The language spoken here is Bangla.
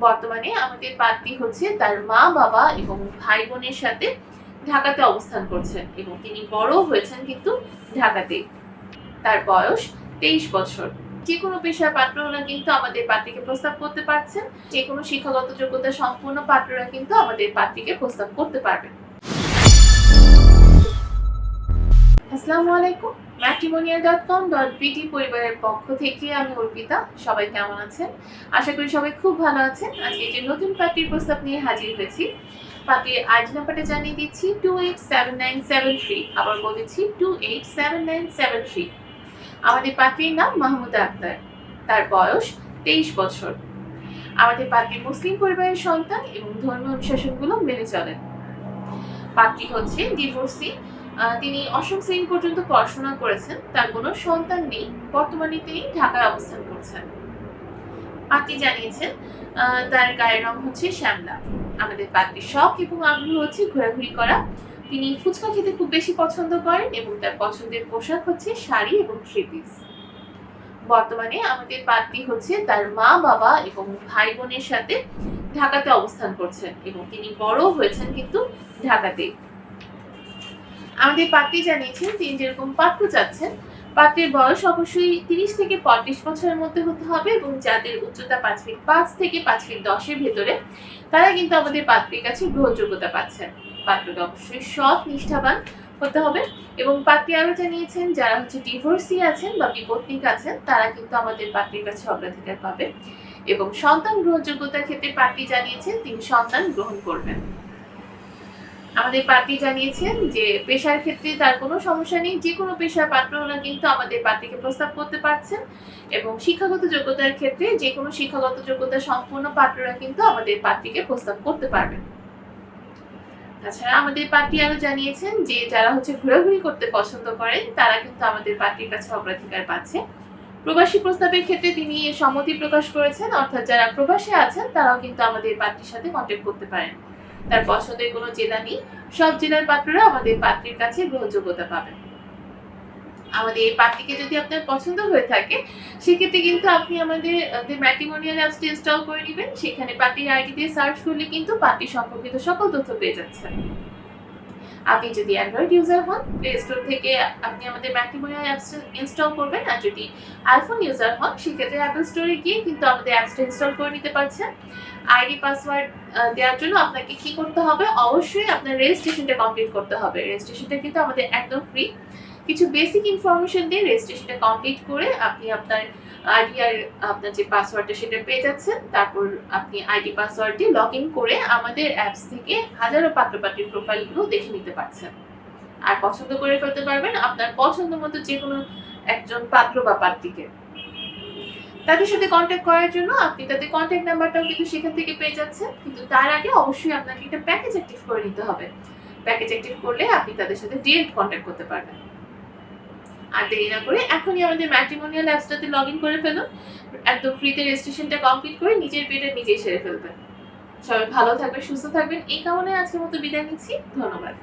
বর্তমানে আমাদের পাত্রী হচ্ছে তার মা বাবা এবং ভাই বোনের সাথে ঢাকাতে অবস্থান করছেন এবং তিনি বড় হয়েছেন কিন্তু ঢাকাতেই। তার বয়স 23 বছর। যে কোনো পেশার পাত্ররা কিন্তু আমাদের পাত্রীকে প্রস্তাব করতে পারছেন। যে কোনো শিক্ষাগত যোগ্যতা সম্পন্ন পাত্ররা কিন্তু আমাদের পাত্রীকে প্রস্তাব করতে পারবেন। আসসালামু আলাইকুম। matrimonial.com.bt পরিবারের পক্ষ থেকে আমি অর্পিতা। সবাই কেমন আছেন? আশা করি সবাই খুব ভালো আছেন। আজকে যে নতুন পাত্রীর প্রস্তাব নিয়ে হাজির হয়েছি। পাত্রীর আইডি নাম্বারটা জানিয়ে দিচ্ছি 287973। আবার বলেছি 287973। আমাদের পাত্রীর নাম মাহমুদা আক্তার। তার বয়স 23 বছর। আমাদের পাত্রী মুসলিম পরিবারের সন্তান এবং ধর্মীয় অনুশাসনগুলো মেনে চলেন। পাত্রী হচ্ছে ডিভোর্সি। তিনি অষ্টম শ্রেণী পর্যন্ত পড়াশোনা করেছেন। তার কোনো সন্তান নেই। বর্তমানে তিনি ঢাকায় অবস্থান করছেন। পাত্রী জানিয়েছেন তার গায়ের রং হচ্ছে শ্যামলা। আমাদের পাত্রীর শখ এবং আগ্রহ হচ্ছে ঘোরাঘুরি করা। তিনি ফুচকা খেতে খুব বেশি পছন্দ করেন এবং তার পছন্দের পোশাক হচ্ছে শাড়ি এবং থ্রি পিস। বর্তমানে আমাদের পাত্রী হচ্ছে তার মা বাবা এবং ভাই বোনের সাথে ঢাকাতে অবস্থান করছেন এবং তিনি বড় হয়েছেন কিন্তু ঢাকাতেই। আমাদের পাত্রী জানিয়েছেন তিনি যেরকম পাত্র চাচ্ছেন, পাত্রের বয়স অবশ্যই 30 থেকে 35 বছরের মধ্যে হতে হবে এবং যাদের উচ্চতা 5 ফিট 5 থেকে 5 ফিট 10 এর ভেতরে, তারা কিন্তু আমাদের পাত্রীর কাছে গ্রহণযোগ্যতা পাচ্ছেন। পাত্রকে অবশ্যই সৎ নিষ্ঠাবান হতে হবে এবং পাত্রী আরো জানিয়েছেন যারা হচ্ছে ডিভোর্সি আছেন বা বিপত্নিক আছেন, তারা কিন্তু আমাদের পাত্রীর কাছে অগ্রাধিকার পাবে এবং সন্তান গ্রহণযোগ্যতার ক্ষেত্রে পাত্রী জানিয়েছেন তিনি সন্তান গ্রহণ করবেন। আমাদের পাত্রী জানিয়েছেন যে পেশার ক্ষেত্রে তার কোনো সমস্যা নেই। যে কোনো পেশার পাত্ররা কিন্তু আমাদের পাত্রীকে প্রস্তাব করতে পারছেন এবং শিক্ষাগত যোগ্যতার ক্ষেত্রে যে কোনো শিক্ষাগত যোগ্যতা সম্পূর্ণ পাত্ররা কিন্তু আমাদের পাত্রীকে প্রস্তাব করতে পারবেন। তাছাড়া আমাদের পাত্রী আরো জানিয়েছেন যে যারা হচ্ছে ঘোরাঘুরি করতে পছন্দ করেন, তারা কিন্তু আমাদের পাত্রীর কাছে অগ্রাধিকার পাচ্ছে। প্রবাসী প্রস্তাবের ক্ষেত্রে তিনি সম্মতি প্রকাশ করেছেন, অর্থাৎ যারা প্রবাসে আছেন তারাও কিন্তু আমাদের পাত্রীর সাথে কন্ট্যাক্ট করতে পারেন। তার পছন্দের কোনো জেলা নেই। সব জেলার পাত্ররা আমাদের পাত্রীর কাছে গ্রহণযোগ্যতা পাবেন। আমাদের এই পাত্রীকে যদি আপনার পছন্দ হয়ে থাকে, সেক্ষেত্রে কিন্তু আপনি আমাদের ম্যাট্রিমোনিয়াল অ্যাপসটি ইনস্টল করে নেবেন। সেখানে পাত্রীর আইডি দিয়ে সার্চ করলে কিন্তু পাত্রী সম্পর্কিত সকল তথ্য পেয়ে যাচ্ছেন। আপনি যদি অ্যান্ড্রয়েড ইউজার হন, প্লে স্টোর থেকে আপনি আমাদের ম্যাট্রিমোনিয়াল অ্যাপস ইনস্টল করবেন। আর যদি আইফোন ইউজার হন, সেক্ষেত্রে অ্যাপল স্টোরে গিয়ে কিন্তু আমাদের অ্যাপসটা ইনস্টল করে নিতে পারছেন। আইডি পাসওয়ার্ড দেওয়ার জন্য আপনাকে কি করতে হবে? অবশ্যই আপনার রেজিস্ট্রেশনটা কমপ্লিট করতে হবে। রেজিস্ট্রেশনটা কিন্তু আমাদের একদম ফ্রি। কিছু বেসিক ইনফরমেশন দিয়ে রেজিস্ট্রেশনটা কমপ্লিট করে আপনি আপনার আইডি আর আপনার যে পাসওয়ার্ডটা সেটা পেয়ে যাচ্ছেন। তারপর আপনি আইডি পাসওয়ার্ড দিয়ে লগ ইন করে আমাদের অ্যাপস থেকে হাজারো পাত্রপাত্রীর প্রোফাইলগুলো দেখে নিতে পারছেন আর পছন্দ করে ফেলতে পারবেন আপনার পছন্দ মতো যে কোনো একজন পাত্র বা পাত্রীকে। তাদের সাথে কন্ট্যাক্ট করার জন্য আপনি তাদের কন্ট্যাক্ট নাম্বারটাও কিন্তু সেখান থেকে পেয়ে যাচ্ছেন, কিন্তু তার আগে অবশ্যই আপনাকে একটা প্যাকেজ অ্যাক্টিভ করে নিতে হবে। প্যাকেজ অ্যাক্টিভ করলে আপনি তাদের সাথে ডিরেক্ট কন্ট্যাক্ট করতে পারবেন। আর দেরি না করে এখনই আমাদের ম্যাট্রিমোনিয়াল অ্যাপসটাতে লগ ইন করে ফেলুন। একদম ফ্রিতে রেজিস্ট্রেশনটা কমপ্লিট করে নিজের পেটে নিজেই সেরে ফেলবেন। সবাই ভালো থাকবেন, সুস্থ থাকবেন এই কামনায় আজকের মতো বিদায় নিচ্ছি। ধন্যবাদ।